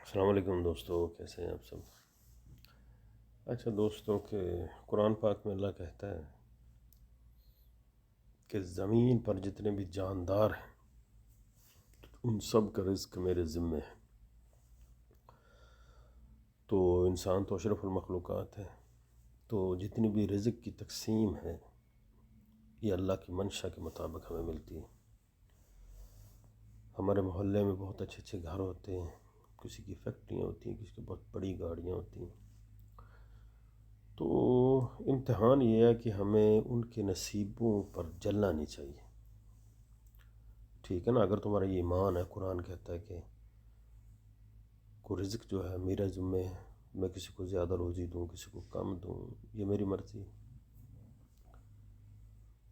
السلام علیکم دوستو، کیسے ہیں آپ سب؟ اچھا دوستوں، کہ قرآن پاک میں اللہ کہتا ہے کہ زمین پر جتنے بھی جاندار ہیں ان سب کا رزق میرے ذمے ہے۔ تو انسان تو اشرف المخلوقات ہے، تو جتنی بھی رزق کی تقسیم ہے یہ اللہ کی منشا کے مطابق ہمیں ملتی ہے۔ ہمارے محلے میں بہت اچھے اچھے گھر ہوتے ہیں، کسی کی فیکٹریاں ہوتی ہیں، کسی کی بہت بڑی گاڑیاں ہوتی ہیں۔ تو امتحان یہ ہے کہ ہمیں ان کے نصیبوں پر جلنا نہیں چاہیے، ٹھیک ہے نا؟ اگر تمہارا یہ ایمان ہے، قرآن کہتا ہے کہ کو رزق جو ہے میرا ذمہ ہے، میں کسی کو زیادہ روزی دوں، کسی کو کم دوں، یہ میری مرضی ہے۔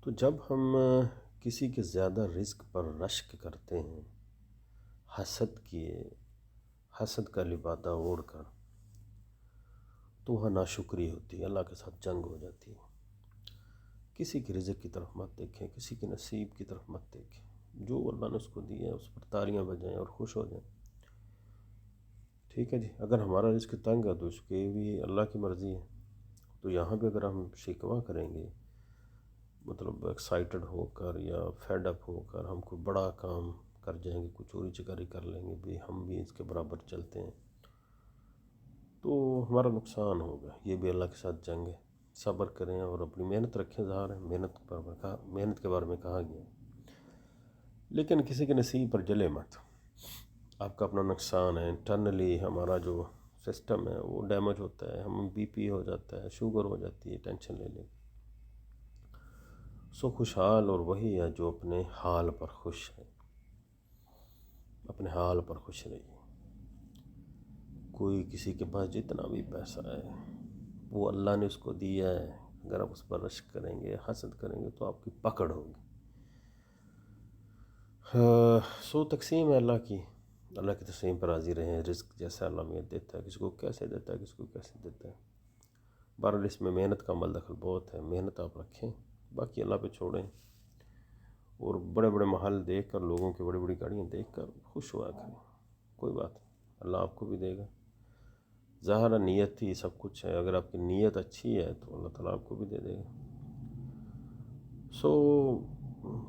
تو جب ہم کسی کے زیادہ رزق پر رشک کرتے ہیں، حسد کا لبادہ اوڑھ کر، تو وہاں ناشکری ہوتی ہے، اللہ کے ساتھ جنگ ہو جاتی ہے۔ کسی کے رزق کی طرف مت دیکھیں، کسی کے نصیب کی طرف مت دیکھیں، جو اللہ نے اس کو دیا ہے اس پر تالیاں بجائیں اور خوش ہو جائیں، ٹھیک ہے جی؟ اگر ہمارا رزق تنگ ہے تو اس کے بھی اللہ کی مرضی ہے۔ تو یہاں پہ اگر ہم شکوہ کریں گے، مطلب ایکسائٹڈ ہو کر یا فیڈ اپ ہو کر ہم کوئی بڑا کام کر جائیں گے، کوئی چوری چکاری کر لیں گے، بھی ہم بھی اس کے برابر چلتے ہیں، تو ہمارا نقصان ہوگا۔ یہ بھی اللہ کے ساتھ جنگ ہے۔ صبر کریں اور اپنی محنت رکھیں، ظاہر ہے محنت کے بارے میں کہا گیا ہے، لیکن کسی کے نصیب پر جلے مت۔ آپ کا اپنا نقصان ہے، انٹرنلی ہمارا جو سسٹم ہے وہ ڈیمیج ہوتا ہے، ہم بی پی ہو جاتا ہے، شوگر ہو جاتی ہے ٹینشن لے لے کے۔ سو خوشحال اور وہی ہے جو اپنے حال پر خوش ہے، اپنے حال پر خوش رہیے۔ کوئی کسی کے پاس جتنا بھی پیسہ ہے وہ اللہ نے اس کو دیا ہے، اگر آپ اس پر رشک کریں گے، حسد کریں گے تو آپ کی پکڑ ہوگی۔ سو تقسیم ہے اللہ کی تقسیم پر راضی رہیں۔ رزق جیسا اللہ میں دیتا ہے، کسی کو کیسے دیتا ہے، کسی کو کیسے دیتا ہے۔ بہرحال اس میں محنت کا عمل دخل بہت ہے، محنت آپ رکھیں، باقی اللہ پہ چھوڑیں، اور بڑے بڑے محل دیکھ کر، لوگوں کی بڑی بڑی گاڑیاں دیکھ کر خوش ہوا کریں، کوئی بات نہیں، اللہ آپ کو بھی دے گا۔ ظاہر نیت ہی سب کچھ ہے، اگر آپ کی نیت اچھی ہے تو اللہ تعالیٰ آپ کو بھی دے دے گا۔ سو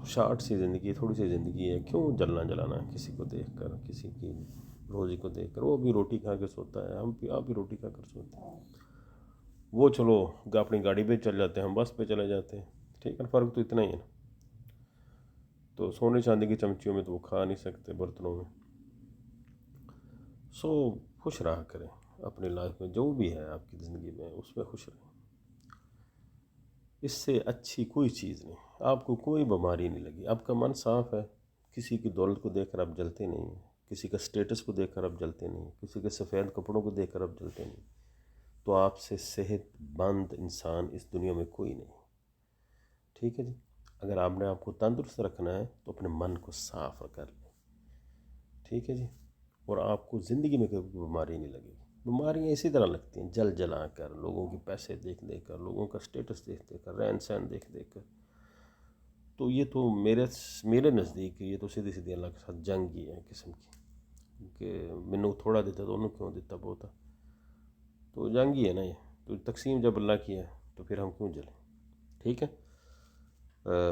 شارٹ سی زندگی، تھوڑی سی زندگی ہے، کیوں جلنا جلانا کسی کو دیکھ کر، کسی کی روزی کو دیکھ کر؟ وہ بھی روٹی کھا کے سوتا ہے، آپ بھی روٹی کھا کر سوتے ہیں۔ وہ چلو اپنی گاڑی پہ چل جاتے ہیں، ہم بس پہ چلے جاتے ہیں، ٹھیک ہے، فرق تو اتنا ہی ہے نا۔ تو سونے چاندی کی چمچیوں میں تو وہ کھا نہیں سکتے، برتنوں میں۔ سو خوش رہا کریں اپنی لائف میں، جو بھی ہے آپ کی زندگی میں اس میں خوش رہیں۔ اس سے اچھی کوئی چیز نہیں، آپ کو کوئی بیماری نہیں لگی، آپ کا من صاف ہے، کسی کی دولت کو دیکھ کر آپ جلتے نہیں ہیں، کسی کا سٹیٹس کو دیکھ کر آپ جلتے نہیں ہیں، کسی کے سفید کپڑوں کو دیکھ کر آپ جلتے نہیں، تو آپ سے صحت مند انسان اس دنیا میں کوئی نہیں، ٹھیک ہے جی؟ اگر آپ نے آپ کو تندرست رکھنا ہے تو اپنے من کو صاف کر لیں، ٹھیک ہے جی؟ اور آپ کو زندگی میں کوئی بیماری نہیں لگے گی۔ بیماریاں اسی طرح لگتی ہیں، جل جلا کر، لوگوں کے پیسے دیکھ دیکھ کر، لوگوں کا سٹیٹس دیکھ دیکھ کر، رہن سہن دیکھ دیکھ کر۔ تو یہ تو میرے نزدیک یہ تو سیدھی سیدھی اللہ کے ساتھ جنگ ہی ہے قسم کی، کہ مینوں تھوڑا دیتا تو انہوں کیوں دیتا بہتا، تو جنگ ہی ہے نا یہ۔ تو تقسیم جب اللہ کی ہے تو پھر ہم کیوں جلیں، ٹھیک ہے؟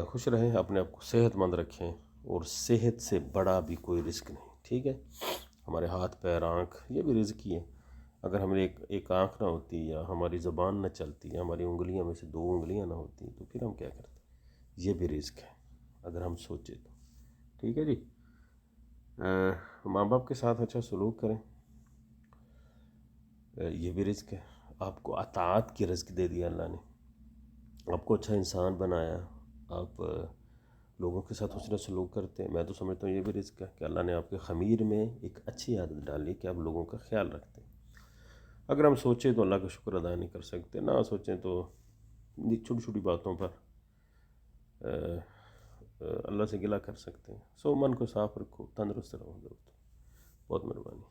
خوش رہیں، اپنے آپ کو صحت مند رکھیں، اور صحت سے بڑا بھی کوئی رزق نہیں، ٹھیک ہے؟ ہمارے ہاتھ پیر آنکھ یہ بھی رزق ہی ہے۔ اگر ہمیں ایک آنکھ نہ ہوتی، یا ہماری زبان نہ چلتی، یا ہماری انگلیاں میں سے 2 انگلیاں نہ ہوتی، تو پھر ہم کیا کرتے؟ یہ بھی رزق ہے اگر ہم سوچیں تو، ٹھیک ہے جی؟ ماں باپ کے ساتھ اچھا سلوک کریں، یہ بھی رزق ہے۔ آپ کو اطاعت کی رزق دے دیا اللہ نے، آپ کو اچھا انسان بنایا، آپ لوگوں کے ساتھ حسن سلوک کرتے ہیں، میں تو سمجھتا ہوں یہ بھی رزق ہے کہ اللہ نے آپ کے خمیر میں ایک اچھی عادت ڈالی کہ آپ لوگوں کا خیال رکھتے ہیں۔ اگر ہم سوچیں تو اللہ کا شکر ادا نہیں کر سکتے، نہ سوچیں تو چھوٹی چھوٹی باتوں پر اللہ سے گلہ کر سکتے ہیں۔ سو من کو صاف رکھو، تندرست رہو دوستو، بہت مہربانی۔